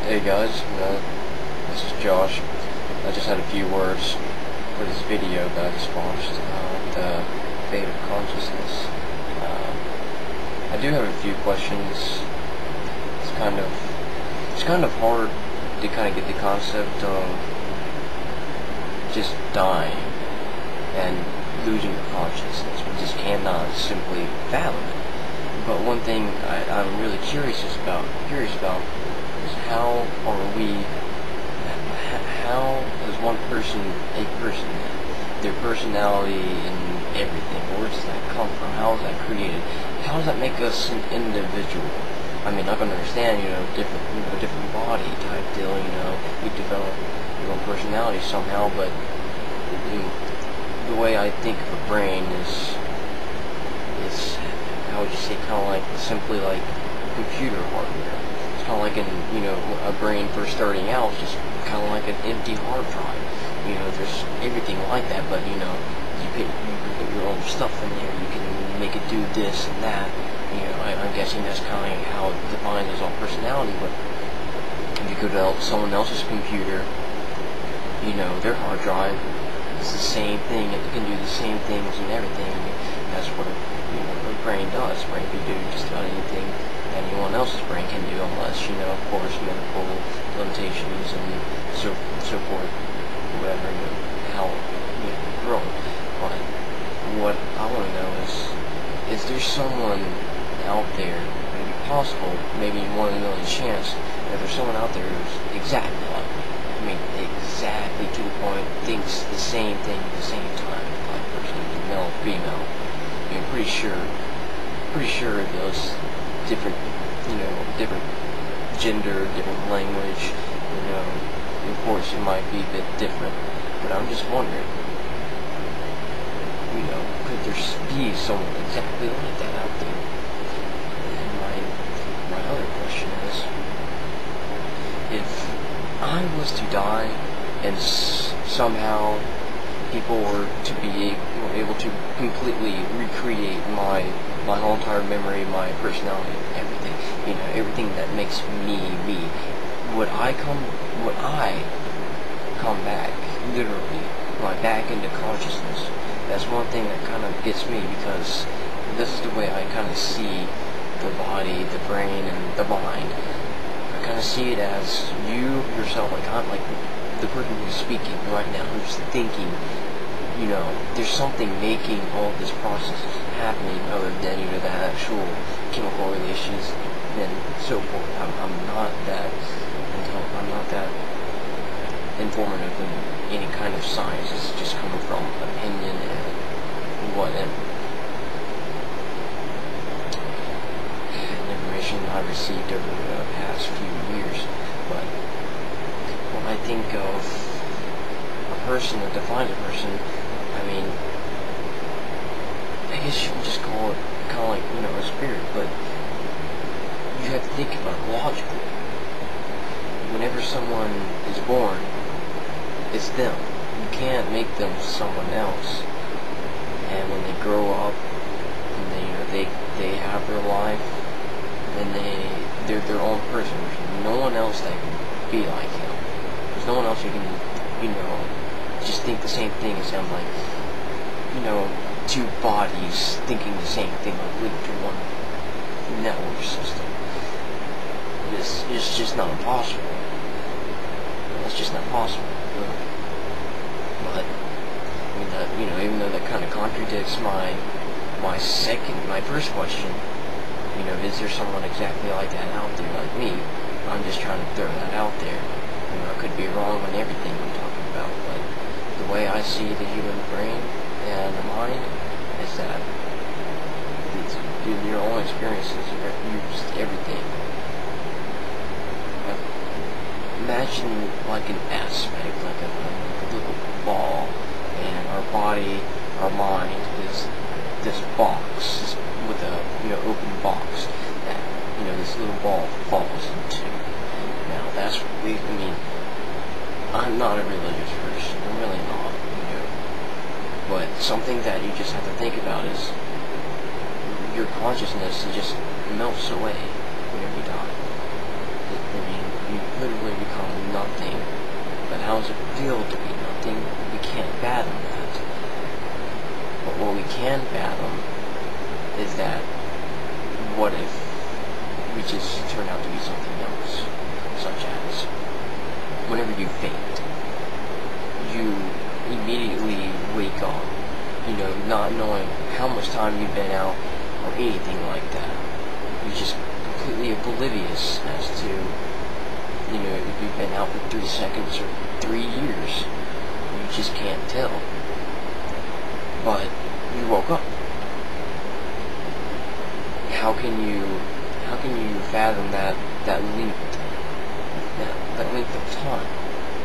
Hey guys, this is Josh. I just had a few words for this video that I just watched, the fate of consciousness. I do have a few questions. It's kind of hard to kind of get the concept of just dying and losing your consciousness. We just cannot simply fathom it. But one thing I'm really curious about is how is one person a person? Their personality and everything. Where does that come from? How is that created? How does that make us an individual? I mean, I can understand, different body type deal. You develop your own personality somehow, but the way I think of a brain is how would you say, kind of like simply like computer hardware. It's kind of like a brain first starting out is just kind of like an empty hard drive. There's everything like that, but you put your own stuff in there. You can make it do this and that. I'm guessing that's kind of how it defines as all personality. But if you go to someone else's computer, their hard drive is the same thing. It can do the same things and everything. That's what a brain does. A brain can do just about anything anyone else's brain can do, unless of course, medical limitations and so forth, whatever, how grow. But what I want to know is there someone out there, maybe possible, maybe 1 in a million chance, that there's someone out there who's exactly like me. I mean, exactly to the point, thinks the same thing at the same time, like person, male, female. I'm pretty sure those different gender, different language, of course it might be a bit different, but I'm just wondering, could there be someone exactly like that out there? And my other question is, if I was to die and somehow people were able to completely recreate my whole entire memory, my personality, everything, everything that makes me me, would I come back, literally, back into consciousness? That's one thing that kind of gets me, because this is the way I kind of see the body, the brain, and the mind. I kind of see it as you yourself, I'm like the person who's speaking right now, who's thinking. There's something making all this process happening other than the actual chemical relations and so forth. I'm not that informative in any kind of science. It's just coming from opinion and whatever. And information I've received over the past few years. But when I think of a person that defines a person, I guess you can just call it kind of like, a spirit, but you have to think about it logically. Whenever someone is born, it's them. You can't make them someone else. And when they grow up, and they have their life, and they're their own person. There's no one else that can be like him. There's no one else who can, just think the same thing as him, like, two bodies thinking the same thing, like linked to one network system. This is just not possible. It's just not possible. But even though that kind of contradicts my first question, is there someone exactly like that out there, like me? I'm just trying to throw that out there. I could be wrong on everything I'm talking about, but the way I see the human brain and the mind is that your own experiences, use everything. Imagine like an aspect, like a little ball, and our body, our mind is this box with a open box that this little ball falls into. Now that's I'm not a religious person. I'm really not. But something that you just have to think about is your consciousness just melts away whenever you die. You literally nothing. But how does it feel to be nothing? We can't fathom that. But what we can fathom is that, what if we just turn out to be something else? Such as, whenever you faint, you immediately wake up, not knowing how much time you've been out or anything like that. You're just completely oblivious as to, if you've been out for 3 seconds or 3 years. You just can't tell. But you woke up. How can you fathom that length, that length of time?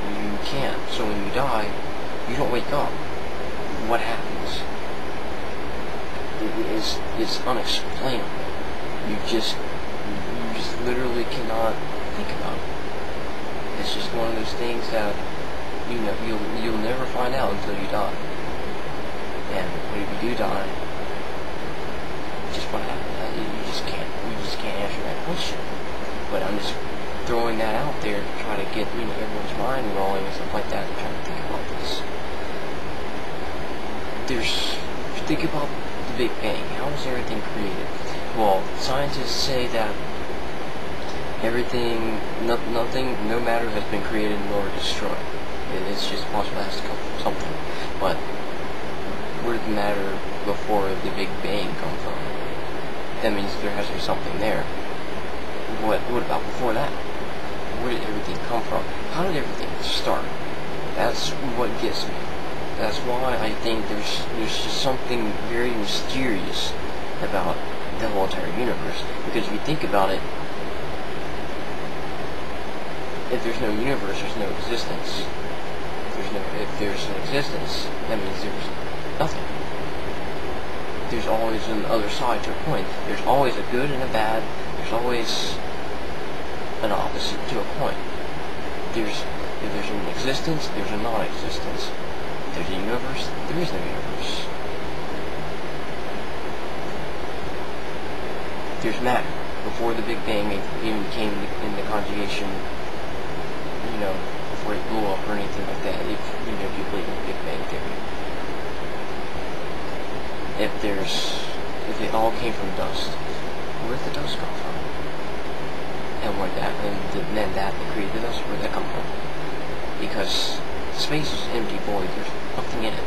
You can't. So when you die, you don't wake up. What happens? It's unexplainable. You just literally cannot think about it. It's just one of those things that you'll never find out until you die. And when you do die, just what happens? You just can't answer that question. But I'm just throwing that out there to try to get everyone's mind rolling and stuff like that, to try to think about this. Think about the Big Bang. How was everything created? Well, scientists say that everything, nothing, no matter has been created nor destroyed. It's just possible it has to come from something. But where did the matter before the Big Bang come from? That means there has to be something there. What about before that? Where did everything come from? How did everything start? That's what gets me. That's why I think there's just something very mysterious about the whole entire universe. Because if you think about it, if there's no universe, there's no existence. If there's an existence, that means there's nothing. There's always an other side to a point. There's always a good and a bad. There's always an opposite to a point. If there's an existence, there's a non-existence. If there's a universe, there is no universe. There's matter. Before the Big Bang even came in the conjugation, before it blew up or anything like that, if you believe in the Big Bang Theory. If it all came from dust, where did the dust come from? And then that created the dust, where did that come from? Because space is empty void, there's nothing in it.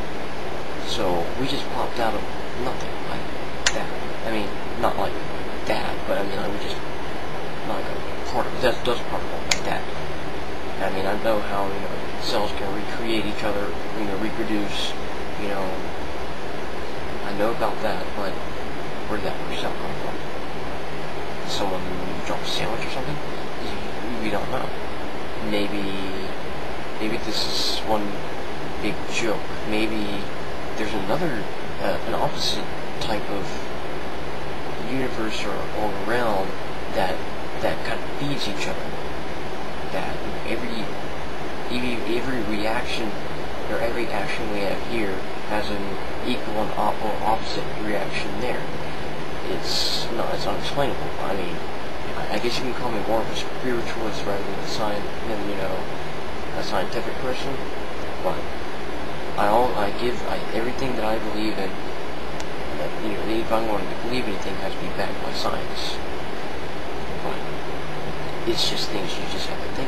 So we just popped out of nothing like that. I mean, not like that, but I mean, we just, not like a particle, dust particle like that. I mean, I know how, cells can recreate each other, reproduce, I know about that, but where did that first cell come from? Did someone drop a sandwich or something? We don't know. Maybe this is one big joke. Maybe there's another, an opposite type of universe or realm that kind of feeds each other. That every reaction or every action we have here has an equal and opposite reaction there. It's unexplainable. I mean, I guess you can call me more of a spiritualist rather than a scientific person, but everything that I believe in, if I'm going to believe anything, has to be backed by science. But it's just things you just have to think